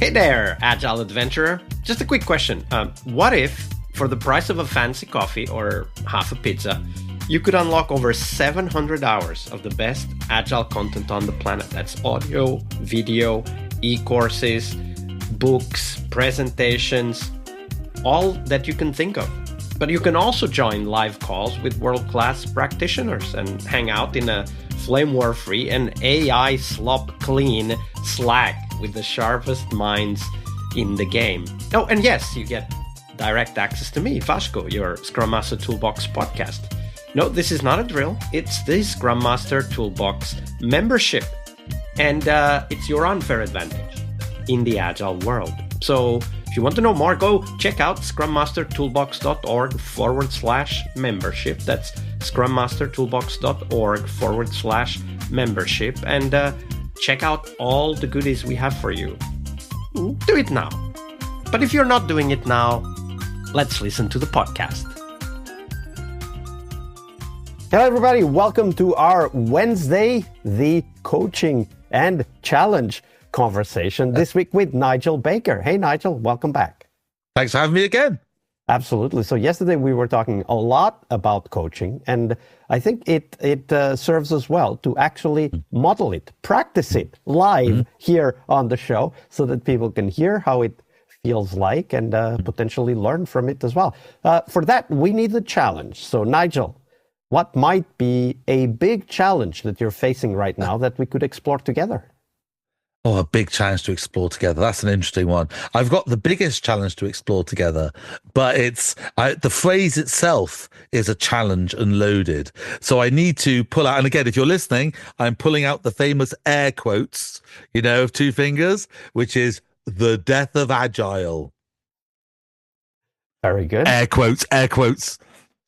Hey there, Agile adventurer. Just a quick question. What if, for the price of a fancy coffee or half a pizza, you could unlock over 700 hours of the best Agile content on the planet? That's audio, video, e-courses, books, presentations, all that you can think of. But you can also join live calls with world-class practitioners and hang out in a flame war-free and AI slop-clean Slack with the sharpest minds in the game. Oh, and yes, you get direct access to me, Vasco, your Scrum Master Toolbox podcast. No, this is not a drill. It's the Scrum Master Toolbox membership. And it's your unfair advantage in the Agile world. So if you want to know more, go check out scrummastertoolbox.org/membership. That's scrummastertoolbox.org/membership. And check out all the goodies we have for you. Do it now. But if you're not doing it now, let's listen to the podcast. Hello, everybody. Welcome to our Wednesday, the coaching and challenge conversation this week with Nigel Baker. Hey, Nigel, welcome back. Thanks for having me again. Absolutely. So yesterday we were talking a lot about coaching, and I think it serves us well to actually model it, practice it live here on the show so that people can hear how it feels like and potentially learn from it as well. For that, we need a challenge. So Nigel, what might be a big challenge that you're facing right now that we could explore together? Oh, a big challenge to explore together. That's an interesting one. I've got the biggest challenge to explore together, but the phrase itself is a challenge and loaded. So I need to pull out, and again, if you're listening, I'm pulling out the famous air quotes, of two fingers, which is the death of Agile. Very good. Air quotes, air quotes.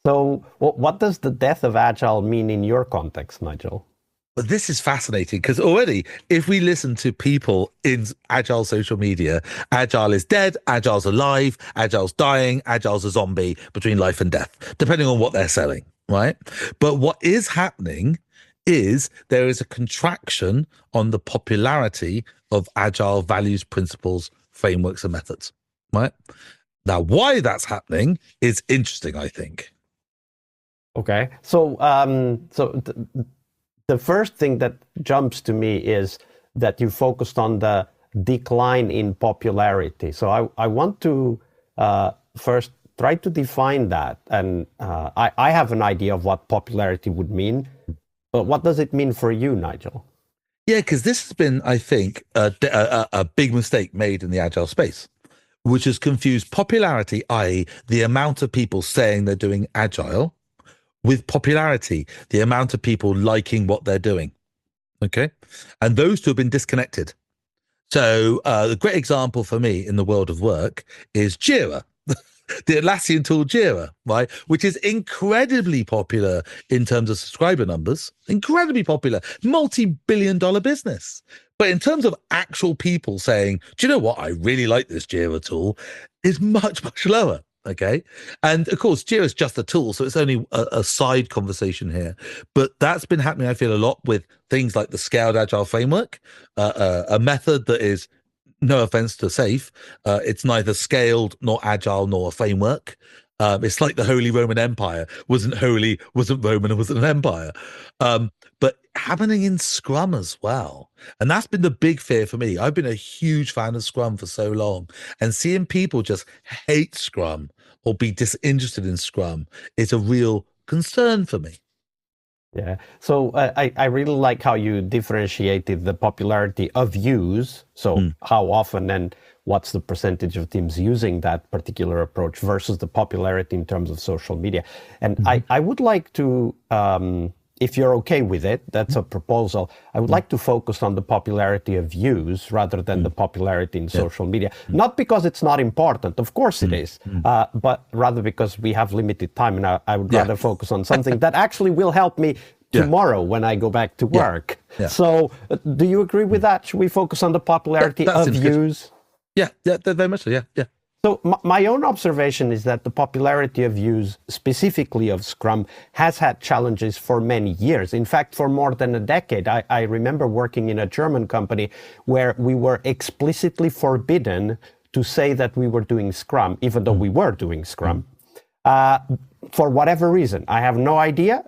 So what does the death of Agile mean in your context, Nigel? But this is fascinating because already, if we listen to people in Agile social media, Agile is dead, Agile's alive, Agile's dying, Agile's a zombie between life and death, depending on what they're selling, right? But what is happening is there is a contraction on the popularity of Agile values, principles, frameworks, and methods, right? Now, why that's happening is interesting, I think. Okay, so the first thing that jumps to me is that you focused on the decline in popularity. So I want to first try to define that. And I have an idea of what popularity would mean, but what does it mean for you, Nigel? Yeah, because this has been, I think, a big mistake made in the Agile space, which has confused popularity, i.e. the amount of people saying they're doing Agile, with popularity, the amount of people liking what they're doing. Okay. And those two have been disconnected. So the great example for me in the world of work is Jira, the Atlassian tool Jira, right? Which is incredibly popular in terms of subscriber numbers, incredibly popular, multi-billion-dollar business. But in terms of actual people saying, do you know what? I really like this Jira tool, is much, much lower. Okay. And of course, Jira is just a tool, so it's only a side conversation here. But that's been happening, I feel, a lot with things like the Scaled Agile Framework, a method that is, no offense to SAFe, it's neither scaled nor agile nor a framework. It's like the Holy Roman Empire wasn't holy, wasn't Roman, and wasn't an empire. But happening in Scrum as well. And that's been the big fear for me. I've been a huge fan of Scrum for so long, and seeing people just hate Scrum or be disinterested in Scrum is a real concern for me. Yeah. So I really like how you differentiated the popularity of use. So how often and what's the percentage of teams using that particular approach versus the popularity in terms of social media. And I would like to, if you're okay with it, that's a proposal. I would like to focus on the popularity of use rather than the popularity in social media. Not because it's not important, of course it is, but rather because we have limited time, and I would rather focus on something that actually will help me tomorrow when I go back to work. So do you agree with that? Should we focus on the popularity of use? Yeah, very much so, yeah. So my own observation is that the popularity of use, specifically of Scrum, has had challenges for many years. In fact, for more than a decade. I remember working in a German company where we were explicitly forbidden to say that we were doing Scrum, even though we were doing Scrum, for whatever reason. I have no idea.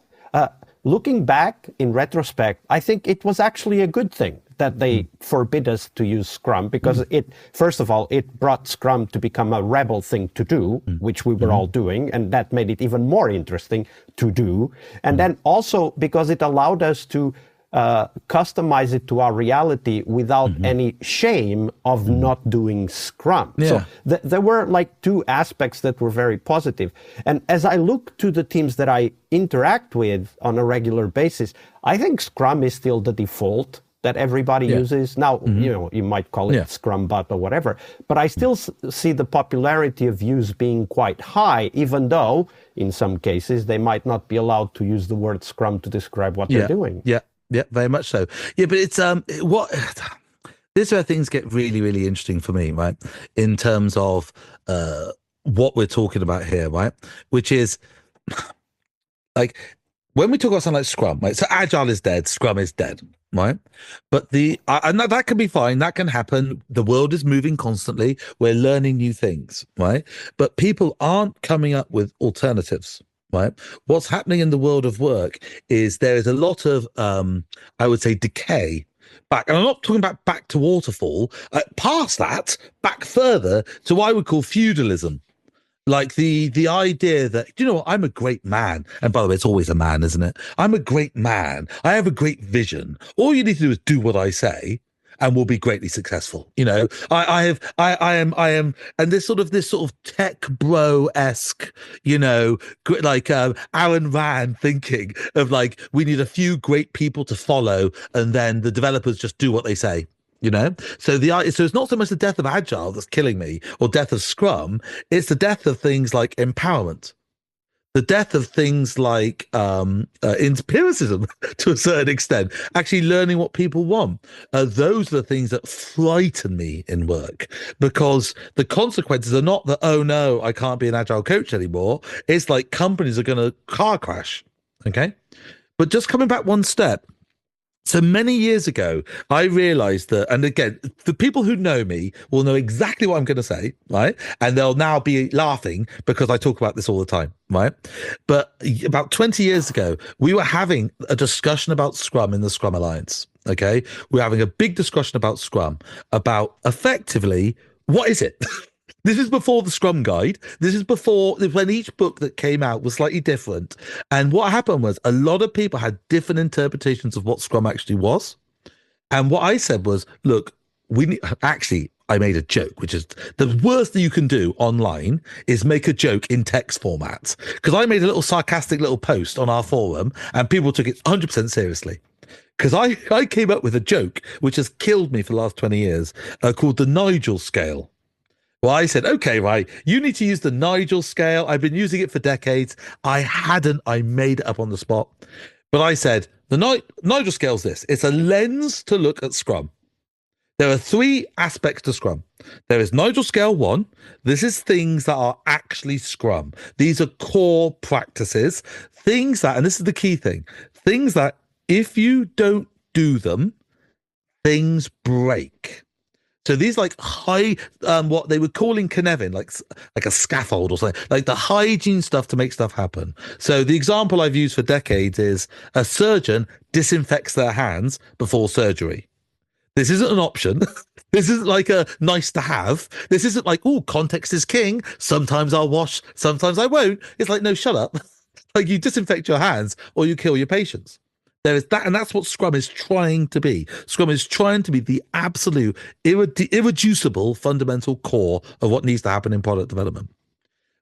Looking back in retrospect, I think it was actually a good thing that they forbid us to use Scrum, because first of all, it brought Scrum to become a rebel thing to do, which we were all doing, and that made it even more interesting to do. And then also because it allowed us to customize it to our reality without any shame of not doing Scrum. Yeah. So there were like two aspects that were very positive. And as I look to the teams that I interact with on a regular basis, I think Scrum is still the default that everybody uses. Now, you might call it Scrum Bot or whatever, but I still see the popularity of use being quite high, even though in some cases they might not be allowed to use the word Scrum to describe what they're doing. Yeah, very much so. Yeah, but it's this is where things get really, really interesting for me, right? In terms of what we're talking about here, right? Which is like when we talk about something like Scrum, right? So Agile is dead, Scrum is dead, right? But and that can be fine. That can happen. The world is moving constantly. We're learning new things, right? But people aren't coming up with alternatives, right? What's happening in the world of work is there is a lot of, I would say, decay back. And I'm not talking about back to waterfall, past that, back further to what I would call feudalism. Like the idea that, you know what, I'm a great man. And by the way, it's always a man, isn't it? I'm a great man. I have a great vision. All you need to do is do what I say and we'll be greatly successful. You know, I am, and this sort of tech bro-esque, you know, like Aaron Rand thinking of like, we need a few great people to follow and then the developers just do what they say. You know, so it's not so much the death of Agile that's killing me or death of Scrum. It's the death of things like empowerment, the death of things like empiricism to a certain extent, actually learning what people want. Those are the things that frighten me in work, because the consequences are not that, oh no, I can't be an Agile coach anymore. It's like companies are going to car crash. Okay. But just coming back one step. So many years ago, I realized that, and again, the people who know me will know exactly what I'm going to say, right? And they'll now be laughing because I talk about this all the time, right? But about 20 years ago, we were having a discussion about Scrum in the Scrum Alliance, okay? We were having a big discussion about Scrum, about effectively, what is it? This is before the Scrum Guide. This is before when each book that came out was slightly different. And what happened was a lot of people had different interpretations of what Scrum actually was. And what I said was, look, I made a joke, which is the worst thing you can do online is make a joke in text format. Because I made a little sarcastic little post on our forum and people took it 100% seriously. Because I came up with a joke, which has killed me for the last 20 years, called the Nigel scale. Well, I said, okay, right, you need to use the Nigel scale. I've been using it for decades. I made it up on the spot. But I said, the Nigel scale's this. It's a lens to look at Scrum. There are three aspects to Scrum. There is Nigel scale 1. This is things that are actually Scrum. These are core practices, things that, and this is the key thing, things that if you don't do them, things break. So these like high, what they were calling Cynefin, like a scaffold or something, like the hygiene stuff to make stuff happen. So the example I've used for decades is a surgeon disinfects their hands before surgery. This isn't an option. This isn't like a nice to have. This isn't like, oh, context is king. Sometimes I'll wash, sometimes I won't. It's like, no, shut up. Like you disinfect your hands or you kill your patients. There is that, and that's what Scrum is trying to be. Scrum is trying to be the absolute, irreducible, fundamental core of what needs to happen in product development.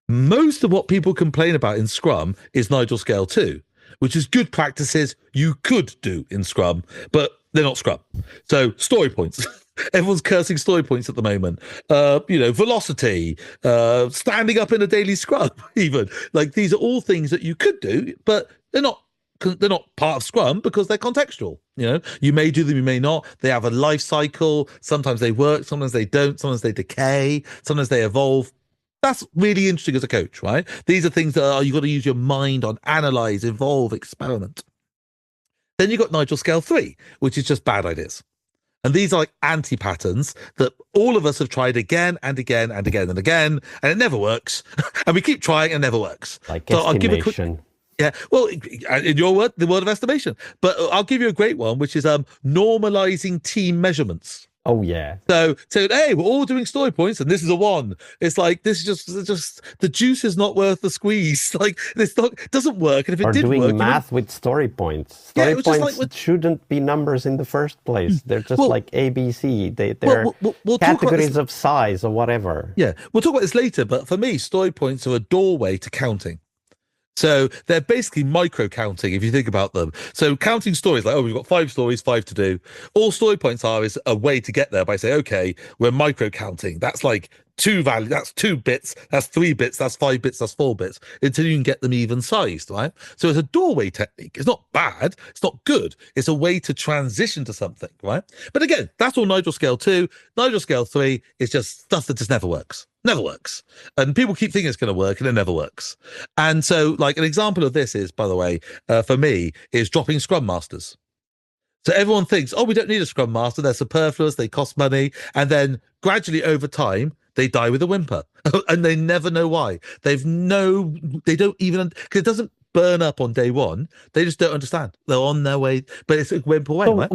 Most of what people complain about in Scrum is Nigel Scale 2, which is good practices you could do in Scrum, but they're not Scrum. So story points. Everyone's cursing story points at the moment. Velocity, standing up in a daily scrum, even. Like these are all things that you could do, but they're not part of Scrum because they're contextual. You know, you may do them, you may not. They have a life cycle. Sometimes they work, sometimes they don't, sometimes they decay, sometimes they evolve. That's really interesting as a coach, right? These are things that you've got to use your mind on, analyze, evolve, experiment. Then you've got Nigel Scale 3, which is just bad ideas. And these are like anti-patterns that all of us have tried again and again and again and again, and it never works. And we keep trying and it never works. Like so I'll give a quick, yeah, well, in your word, the word of estimation. But I'll give you a great one, which is normalizing team measurements. Oh yeah. So hey, we're all doing story points, and this is a 1. It's like this is just the juice is not worth the squeeze. Like this doesn't work, and if it did work, doing math with story points. Story points like shouldn't be numbers in the first place. They're just like ABC. They're we'll categories of size or whatever. Yeah, we'll talk about this later. But for me, story points are a doorway to counting. So they're basically micro counting if you think about them. So counting stories like, oh, we've got 5 stories, 5 to do. All story points are is a way to get there by saying, okay, we're micro counting. That's like 2 values, that's 2 bits, that's 3 bits, that's 5 bits, that's 4 bits, until you can get them even sized, right? So it's a doorway technique. It's not bad, it's not good. It's a way to transition to something, right? But again, that's all Nigel Scale 2. Nigel Scale 3 is just stuff that just never works. Never works. And people keep thinking it's going to work and it never works. And so like an example of this is, by the way, for me, is dropping Scrum Masters. So everyone thinks, oh, we don't need a Scrum Master. They're superfluous. They cost money. And then gradually over time, they die with a whimper. And they never know why. They don't even, because it doesn't burn up on day one. They just don't understand. They're on their way, but it's a whimper way, right?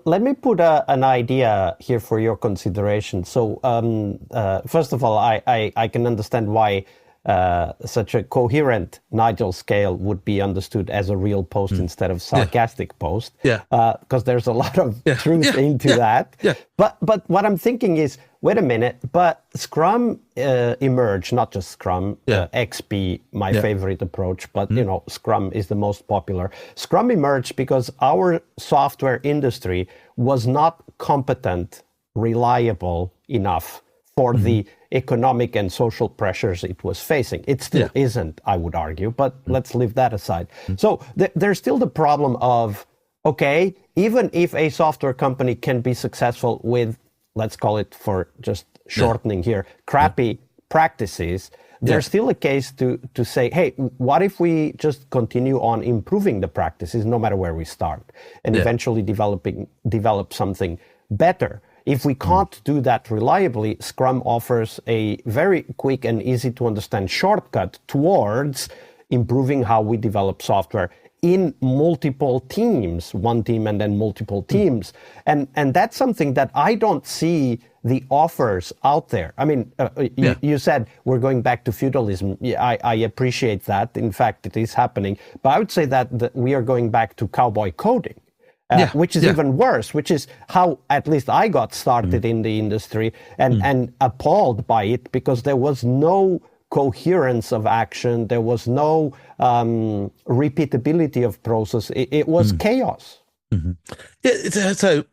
Let me put an idea here for your consideration. So first of all, I can understand why such a coherent Nigel scale would be understood as a real post instead of sarcastic post. Yeah. Because there's a lot of truth into that. Yeah. But what I'm thinking is, wait a minute, but Scrum emerged, not just Scrum, XP, my favorite approach, but you know, Scrum is the most popular. Scrum emerged because our software industry was not competent, reliable enough for the economic and social pressures it was facing. It still isn't, I would argue, but let's leave that aside. So there's still the problem of, okay, even if a software company can be successful with, let's call it for just shortening here, crappy practices, there's still a case to say, hey, what if we just continue on improving the practices no matter where we start and eventually develop something better? If we can't do that reliably, Scrum offers a very quick and easy to understand shortcut towards improving how we develop software in multiple teams, one team and then multiple teams. And that's something that I don't see the offers out there. I mean, you said we're going back to feudalism. I appreciate that. In fact, it is happening. But I would say that we are going back to cowboy coding. Which is even worse, which is how at least I got started in the industry and appalled by it because there was no coherence of action. There was no repeatability of process. It was chaos. Yeah, so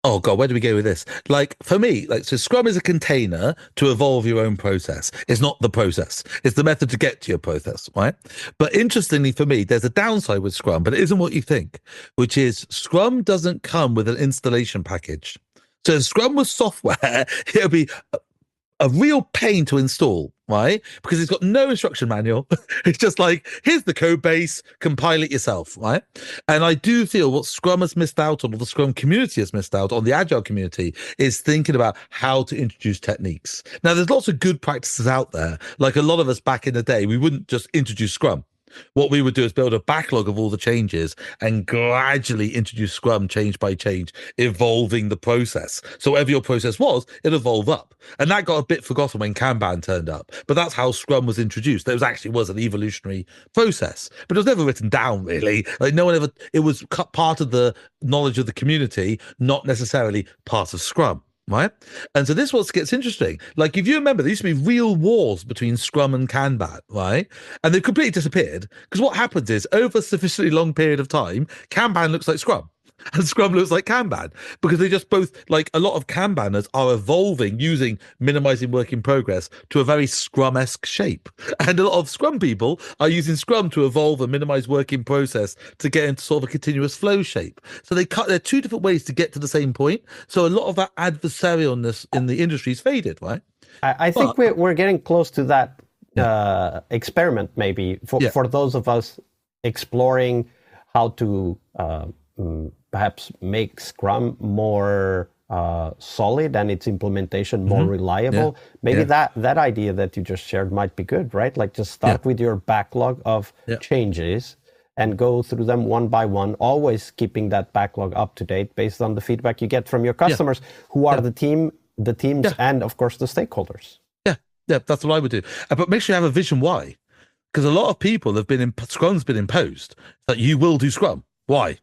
oh God, where do we go with this? Like for me, so Scrum is a container to evolve your own process. It's not the process. It's the method to get to your process, right? But interestingly for me, there's a downside with Scrum, but it isn't what you think, which is Scrum doesn't come with an installation package. So if Scrum was software, it'll be a real pain to install, right? Because it's got no instruction manual. It's just like, here's the code base, compile it yourself, right? And I do feel what Scrum has missed out on, or the Scrum community has missed out on, the Agile community, is thinking about how to introduce techniques. Now, there's lots of good practices out there. Like a lot of us back in the day, we wouldn't just introduce Scrum. What we would do is build a backlog of all the changes and gradually introduce Scrum change by change, evolving the process. So whatever your process was, it evolved up. And that got a bit forgotten when Kanban turned up. But that's how Scrum was introduced. There was an evolutionary process, but it was never written down really. Like no one ever, it was part of the knowledge of the community, not necessarily part of Scrum. Right. And so this is what gets interesting. Like, if you remember, there used to be real wars between Scrum and Kanban, right? And they've completely disappeared because what happens is over a sufficiently long period of time, Kanban looks like Scrum. and Scrum looks like Kanban, because they just both, like, a lot of Kanbaners are evolving using minimizing work in progress to a very Scrum-esque shape. And a lot of Scrum people are using Scrum to evolve and minimize work in process to get into sort of a continuous flow shape. So there are two different ways to get to the same point. So a lot of that adversarialness in the industry is faded, right? I think we're getting close to that experiment, maybe, for those of us exploring how to perhaps make Scrum more solid and its implementation more reliable. Maybe that idea that you just shared might be good, right? Like, just start with your backlog of changes and go through them one by one, always keeping that backlog up to date based on the feedback you get from your customers, who are the teams, and of course the stakeholders. Yeah, that's what I would do. But make sure you have a vision why. Because a lot of people have been Scrum's been imposed that you will do Scrum. Why?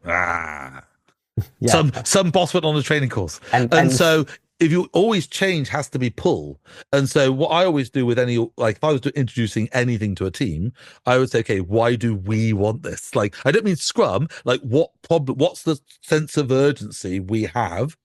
Some boss went on a training course. And so if you always change has to be pull. And so what I always do with any, like, if I was introducing anything to a team, I would say, okay, why do we want this? Like, I don't mean Scrum, like, what's the sense of urgency we have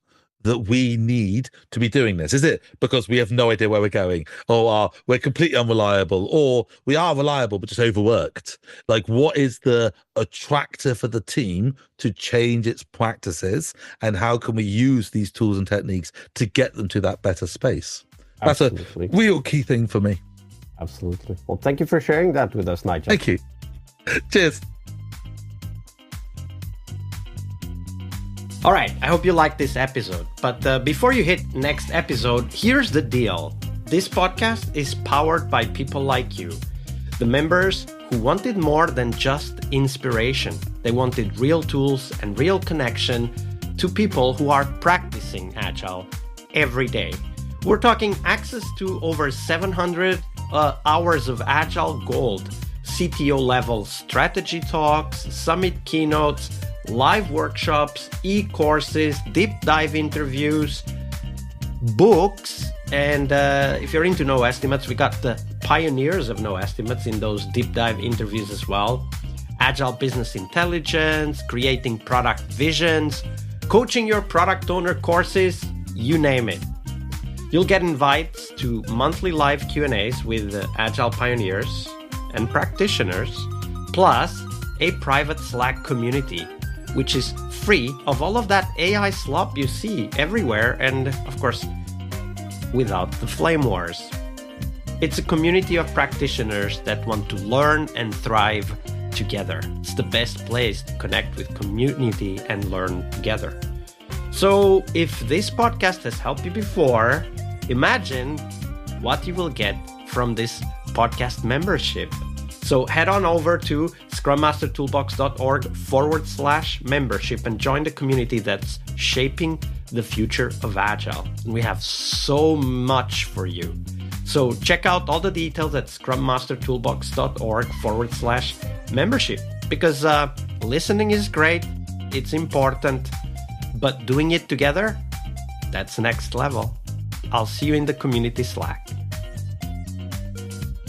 that we need to be doing this? Is it because we have no idea where we're going, or we're completely unreliable, or we are reliable but just overworked? Like, what is the attractor for the team to change its practices, and how can we use these tools and techniques to get them to that better space? Absolutely. That's a real key thing for me. Absolutely. Well, thank you for sharing that with us, Nigel. Thank you. Cheers. All right, I hope you liked this episode. But before you hit next episode, here's the deal. This podcast is powered by people like you, the members who wanted more than just inspiration. They wanted real tools and real connection to people who are practicing Agile every day. We're talking access to over 700 hours of Agile Gold, CTO-level strategy talks, summit keynotes, live workshops, e-courses, deep dive interviews, books, and if you're into no estimates, we got the pioneers of no estimates in those deep dive interviews as well. Agile business intelligence, creating product visions, coaching your product owner courses, you name it. You'll get invites to monthly live Q&As with Agile pioneers and practitioners, plus a private Slack community, which is free of all of that AI slop you see everywhere, and of course, without the flame wars. It's a community of practitioners that want to learn and thrive together. It's the best place to connect with community and learn together. So if this podcast has helped you before, imagine what you will get from this podcast membership. So head on over to scrummastertoolbox.org/membership and join the community that's shaping the future of Agile. And we have so much for you. So check out all the details at scrummastertoolbox.org/membership, because listening is great, it's important, but doing it together, that's next level. I'll see you in the community Slack.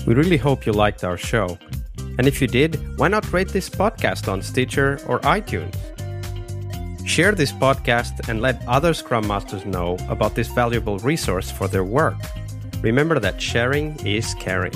We really hope you liked our show. And if you did, why not rate this podcast on Stitcher or iTunes? Share this podcast and let other Scrum Masters know about this valuable resource for their work. Remember that sharing is caring.